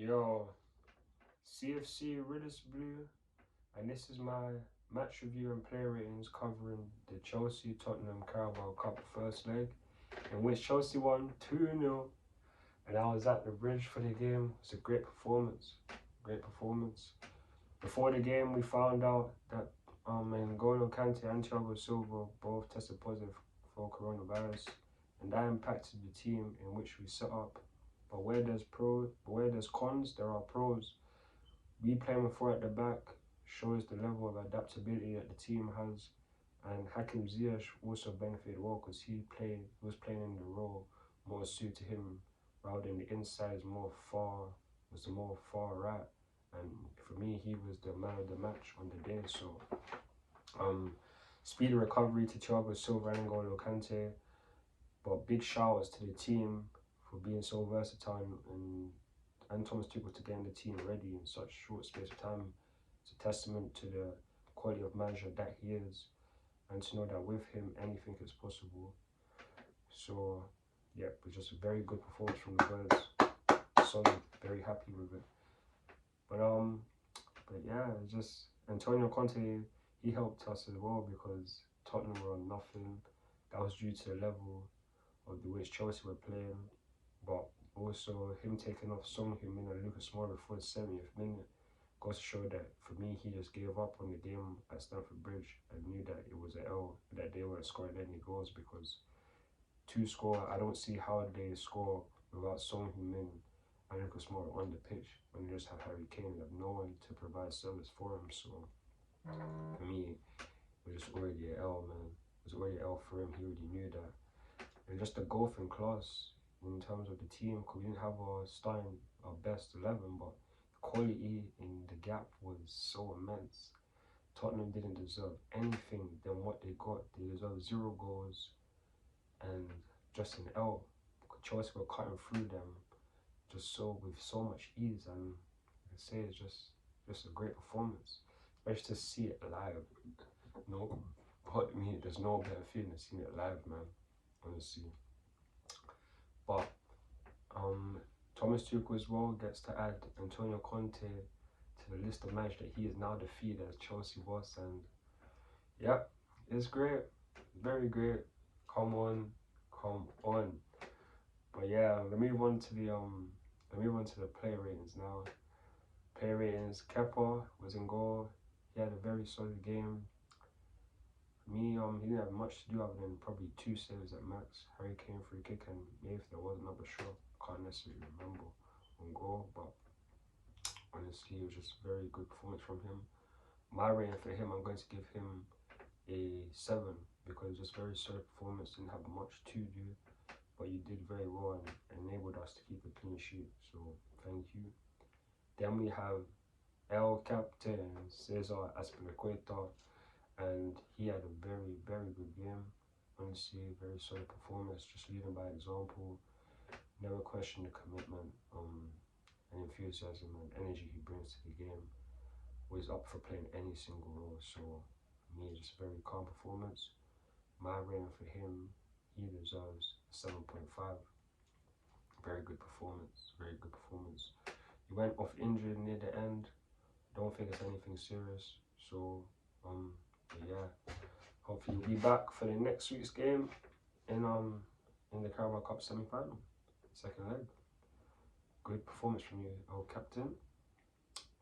Yo, CFC Riddles Blue, and this is my match review and player ratings covering the Chelsea Tottenham Carabao Cup first leg, in which Chelsea won 2-0, and I was at the bridge for the game. It was a great performance. Before the game, we found out that N'Golo Kante and Thiago Silva both tested positive for coronavirus, and that impacted the team in which we set up. But where there's cons, there are pros. We playing with four at the back shows the level of adaptability that the team has, and Hakim Ziyech also benefited well because he was playing in the role more suited to him, rather than the inside is the more far right. And for me, he was the man of the match on the day. So, speedy recovery to Thiago Silva and N'Golo Kante. But big shout outs to the team for being so versatile and Thomas Tuchel to getting the team ready in such short space of time. It's a testament to the quality of manager that he is, and to know that with him anything is possible. So yeah, it was just a very good performance from the Birds. Solid, very happy with it. But yeah, just Antonio Conte, he helped us as well because Tottenham were on nothing. That was due to the level of the way Chelsea were playing, but also him taking off Son Heung-min and Lucas Moura before the 70th minute goes to show that for me he just gave up on the game at Stamford Bridge and knew that it was an L, that they weren't scoring any goals, because to score, I don't see how they score without Son Heung-min and Lucas Moura on the pitch when you just have Harry Kane and have no one to provide service for him. So for me, it was already an L, man. It was already an L for him. He already knew that. And just the golf in class in terms of the team, because we didn't have our best 11, but the quality in the gap was so immense. Tottenham didn't deserve anything than what they got. They deserved 0 goals and just an L. Chelsea were cutting through them with so much ease, and I say it's just a great performance, especially to see it live. No, but me, there's no better feeling than seeing it live, man. Honestly. But Thomas Tuchel as well gets to add Antonio Conte to the list of matches that he is now defeated as Chelsea was, and yeah, it's great, very great. Come on. But yeah, let me move on to the player ratings now. Player ratings: Kepa was in goal. He had a very solid game. For me, he didn't have much to do other than probably 2 saves at max. Harry Kane free kick, and maybe if there was another shot, can't necessarily remember on goal, but honestly, it was just a very good performance from him. My rating for him, I'm going to give him a 7 because just very solid performance. Didn't have much to do, but you did very well and enabled us to keep a clean sheet. So thank you. Then we have El Captain Cesar Azpilicueta, and he had a very, very good game. Honestly, very solid performance, just leading by example. Never question the commitment and enthusiasm and energy he brings to the game. Was up for playing any single role. So for me, just a very calm performance. My rating for him, he deserves a 7.5. Very good performance. He went off injured near the end. Don't think it's anything serious. So yeah, hopefully you'll be back for the next week's game in the Carabao Cup semi-final, second leg. Good performance from you, old captain.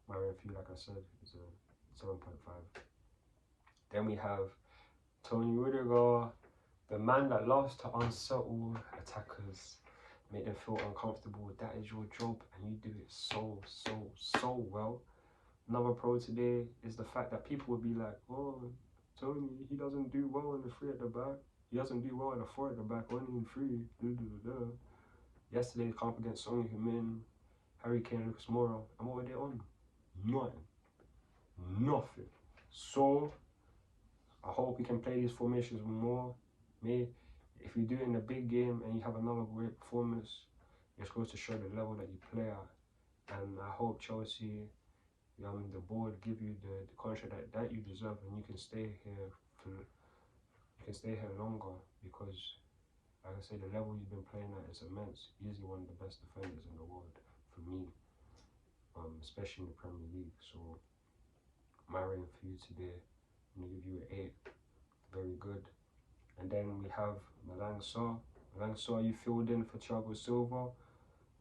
My review, like I said, is a 7.5. Then we have Tony Rudiger, the man that loves to unsettle attackers, make them feel uncomfortable. That is your job, and you do it so well. Another pro today is the fact that people would be like, oh, Tony, he doesn't do well in the 3 at the back. He doesn't do well in the 4 at the back, only in 3. Yesterday, comp against Son Heung-min, Harry Kane, Lucas Moura, and what were they on? Nothing. So, I hope we can play these formations more. If you do it in a big game and you have another great performance, it's going to show the level that you play at. And I hope Chelsea, the board, give you the contract that you deserve, and you can stay here longer, because like I say, the level you've been playing at is immense. Easily one of the best defenders in the world for me. especially in the Premier League. So my rating for you today, I'm gonna give you an 8. Very good. And then we have Malang Sarr. Malang Sarr, you filled in for Thiago Silva,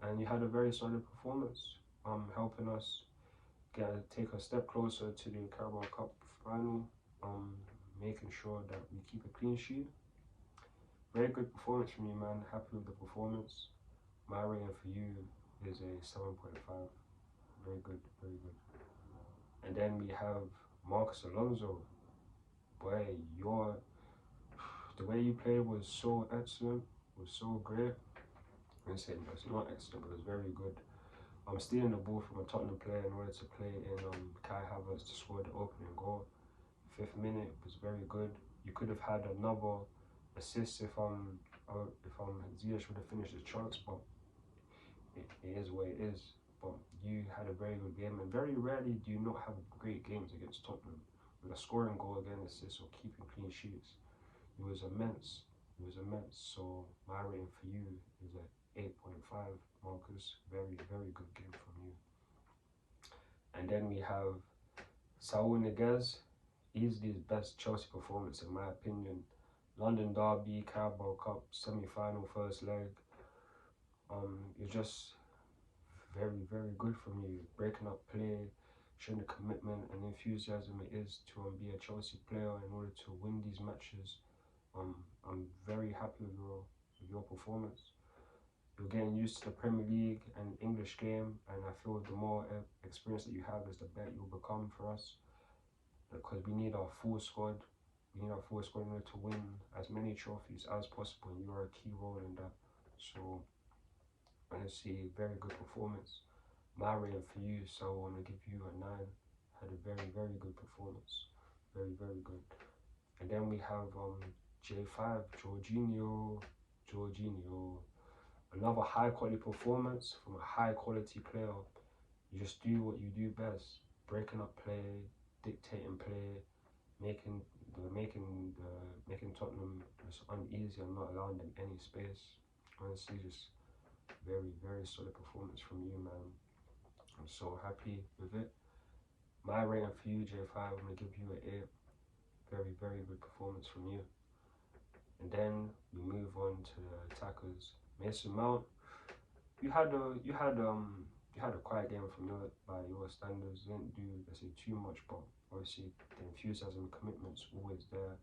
and you had a very solid performance, helping us take a step closer to the Carabao Cup Final, making sure that we keep a clean sheet. Very good performance from you, man. Happy with the performance. My rating for you is a 7.5. Very good, very good. And then we have Marcus Alonso. Boy, the way you played was so excellent, was so great. I'm saying it's not excellent, but it was very good. I'm stealing the ball from a Tottenham player in order to play in Kai Havertz to score the opening goal. 5th minute was very good. You could have had another assist if Ziyech would have finished the chance, but it is what it is. But you had a very good game, and very rarely do you not have great games against Tottenham with a scoring goal, again, assist, or keeping clean sheets. It was immense. It was immense. So my rating for you is at 8.5, Marcus. Very, very good game from you. And then we have Saul Niguez. Easily his best Chelsea performance, in my opinion. London Derby, Carabao Cup, semi-final, first leg. It's just very, very good from you. Breaking up play, showing the commitment and enthusiasm it is to be a Chelsea player in order to win these matches. I'm very happy with your performance. You're getting used to the Premier League and English game, and I feel the more experience that you have is the better you'll become for us. Because we need our full squad. We need our full squad in order to win as many trophies as possible, and you are a key role in that. So honestly, very good performance. My rating for you, so I want to give you a 9. Had a very, very good performance. Very, very good. And then we have J5, Jorginho. Another high quality performance from a high quality player. You just do what you do best. Breaking up play, dictating play, making Tottenham just uneasy and not allowing them any space. Honestly, just very, very solid performance from you, man. I'm so happy with it. My rating for you, J5, I'm gonna give you an 8. Very, very good performance from you. And then we move on to the attackers. Mason Mount, you had a quiet game by your standards. You didn't do, let's say, too much, but obviously the enthusiasm and commitment's always there.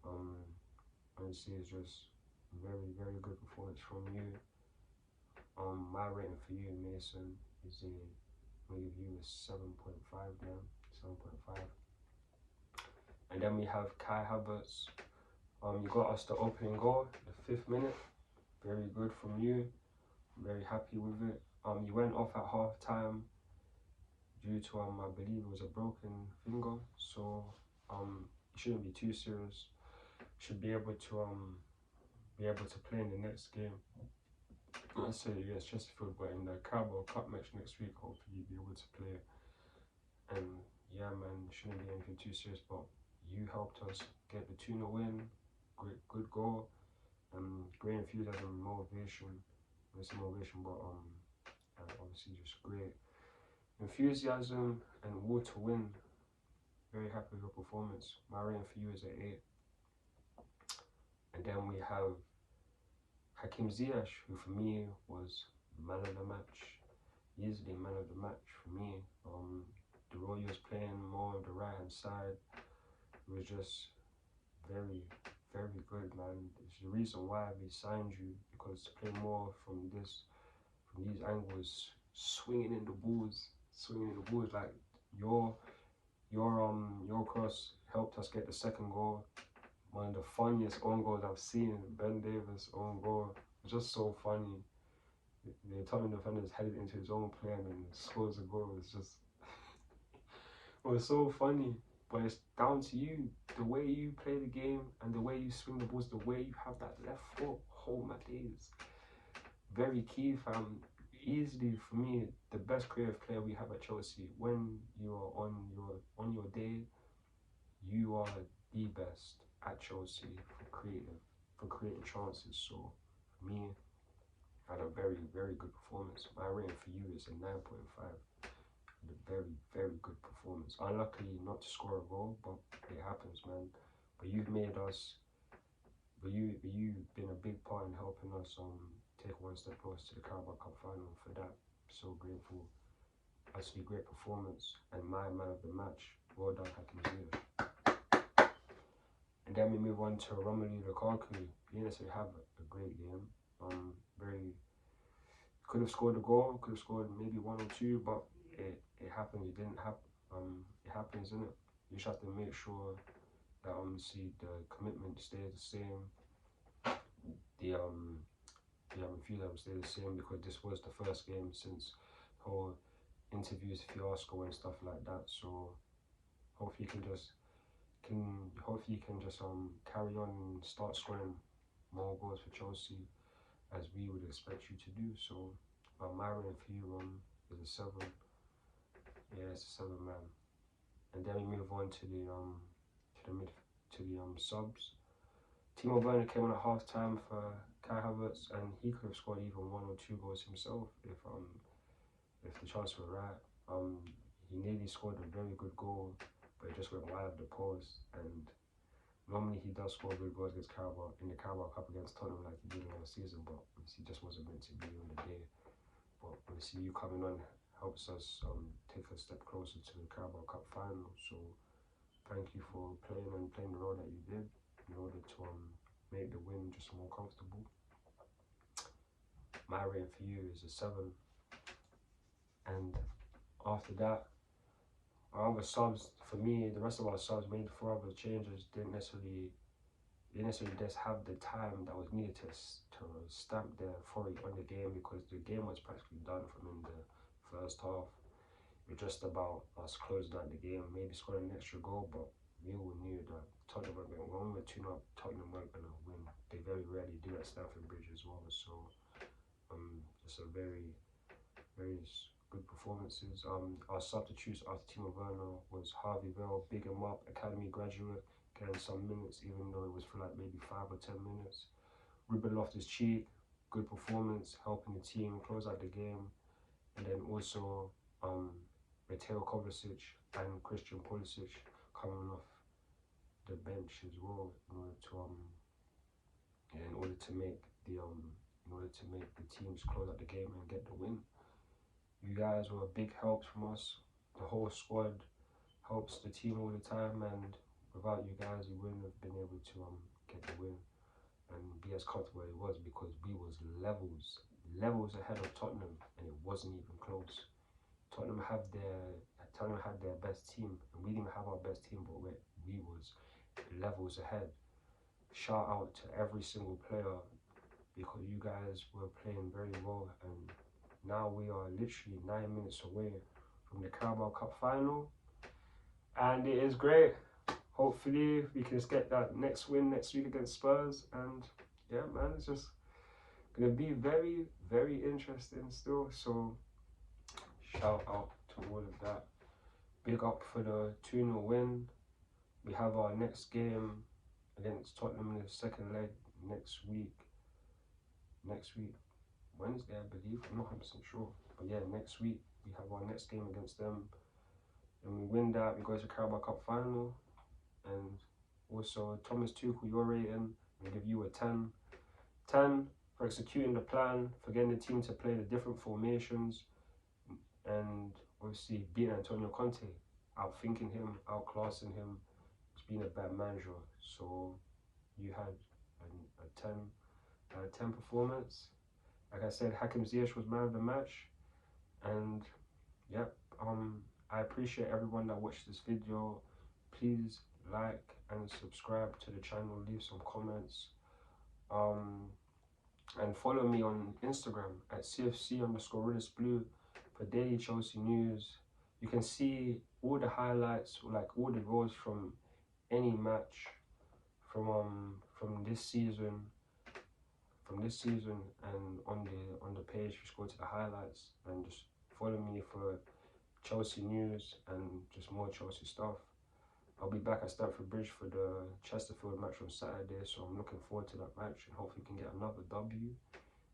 Honestly, it's just very, very good performance from you. My rating for you, Mason, is I'm gonna give you a 7.5 now. 7.5. And then we have Kai Havertz. You got us the opening goal, the 5th minute. Very good from you. I'm very happy with it. You went off at half time due to I believe it was a broken finger. So you shouldn't be too serious. Should be able to play in the next game. Not necessarily against Chesterfield, but in the Carabao Cup match next week, hopefully you'll be able to play. And yeah, man, shouldn't be anything too serious, but you helped us get the 2-0 win. Good goal. Great enthusiasm, motivation. It's motivation, but obviously just great enthusiasm and will to win. Very happy with your performance. My rating for you is an 8. And then we have Hakim Ziyech, who for me was man of the match. Easily man of the match for me. The role he was playing more on the right hand side, it was just very, very good, man. It's the reason why we signed you, because to play more from these angles, swinging in the balls like your cross helped us get the 2nd goal. One of the funniest own goals I've seen. Ben Davis own goal. It's just so funny. The Tottenham defenders headed into his own play and then scores a goal. It's just it was so funny. But it's down to you, the way you play the game and the way you swing the balls, the way you have that left foot. Oh my days. Very key, fam. Easily for me, the best creative player we have at Chelsea. When you are on your day, you are the best at Chelsea for creating chances. So for me, I had a very, very good performance. My rating for you is a 9.5. had a very, very good performance. Unluckily not to score a goal, but it happens, man. But you've made us, you've been a big part in helping us take one step closer to the Carabao Cup Final. For that, so grateful. Actually, great performance, and my man of the match. Well done, Hakim Ziyech. And then we move on to Romelu Lukaku. He didn't necessarily have a great game. Very could have scored a goal, could have scored maybe 1 or 2, but it happened. It didn't happen. It happens, isn't it? You just have to make sure that obviously the commitment stays the same. The enthusiasm stays the same, because this was the first game since the whole interviews fiasco and stuff like that. So hopefully you can just carry on and start scoring more goals for Chelsea, as we would expect you to do. So my rating for you is a 7. Yeah, it's a 7, man. And then we move on to the subs. Timo Werner came on at half time for Kai Havertz, and he could have scored even 1 or 2 goals himself if the chance were right. He nearly scored a very good goal, but it just went wide of the post. And normally he does score good goals against Carabao in the Carabao Cup against Tottenham, like he did last season, but obviously just wasn't meant to be on the day. But obviously you coming on helps us take a step closer to the Carabao Cup Final. So thank you for playing the role that you did in order to make the win just more comfortable. My rating for you is a 7. And after that, our other subs, for me, the rest of our subs made 4 other changes. Didn't necessarily just have the time that was needed to stamp their authority on the game, because the game was practically done from in the first half. It was just about us closing out the game, maybe scoring an extra goal, but we all knew that Tottenham weren't going to win. When we were 2-0, Tottenham weren't going to win. They very rarely do at Stamford Bridge as well. So just a very, very good performances. Our substitutes after Timo Werner was Harvey Bell, big him up, academy graduate, getting some minutes, even though it was for like maybe 5 or 10 minutes. Ruben Loftus-Cheek, good performance, helping the team close out the game. And then also Mateo Kovacic and Christian Pulisic coming off the bench as well in order to make the teams close out the game and get the win. You guys were a big help from us. The whole squad helps the team all the time, and without you guys, we wouldn't have been able to get the win and be as comfortable as it was, because we was levels ahead of Tottenham, and it wasn't even close. Tottenham had their best team, and we didn't have our best team, but we was levels ahead. Shout out to every single player, because you guys were playing very well, and now we are literally 9 minutes away from the Carabao Cup Final, and it is great. Hopefully we can just get that next win next week against Spurs, and yeah, man, it's just gonna be very, very interesting still. So shout out to all of that. Big up for the 2-0 win. We have our next game against Tottenham in the second leg next week, Wednesday, I believe. I'm not 100% sure, but yeah, next week we have our next game against them, and we win that, we go to Carabao Cup Final. And also, Thomas Tuchel, your rating, I give you a 10. 10 for executing the plan, for getting the team to play the different formations, and obviously beating Antonio Conte, outthinking him, outclassing him, just being a bad manager. So you had a 10 performance. Like I said, Hakim Ziyech was man of the match. And yep, I appreciate everyone that watched this video. Please like and subscribe to the channel, leave some comments, and follow me on Instagram at CFC_RudisBlue for daily Chelsea news. You can see all the highlights, like all the goals from any match from this season, and on the page just go to the highlights and just follow me for Chelsea news and just more Chelsea stuff. I'll be back at Stamford Bridge for the Chesterfield match on Saturday, so I'm looking forward to that match, and hopefully we can get another W,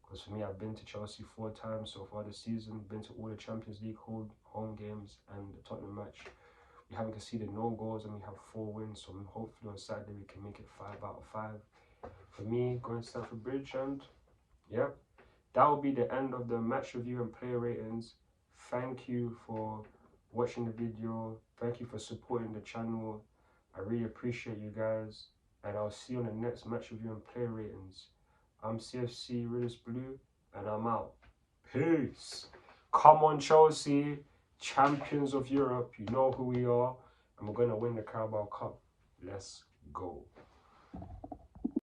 Because for me, I've been to Chelsea 4 times so far this season, been to all the Champions League home games and the Tottenham match. We haven't conceded no goals and we have 4 wins, so hopefully on Saturday we can make it 5 out of 5. For me, going to Stamford Bridge, and yeah, that will be the end of the match review and player ratings. Thank you for watching the video. Thank you for supporting the channel. I really appreciate you guys, and I'll see you on the next match review and player ratings. I'm CFC Realist Blue, and I'm out. Peace. Come on, Chelsea, champions of Europe. You know who we are, and we're going to win the Carabao Cup. Let's go.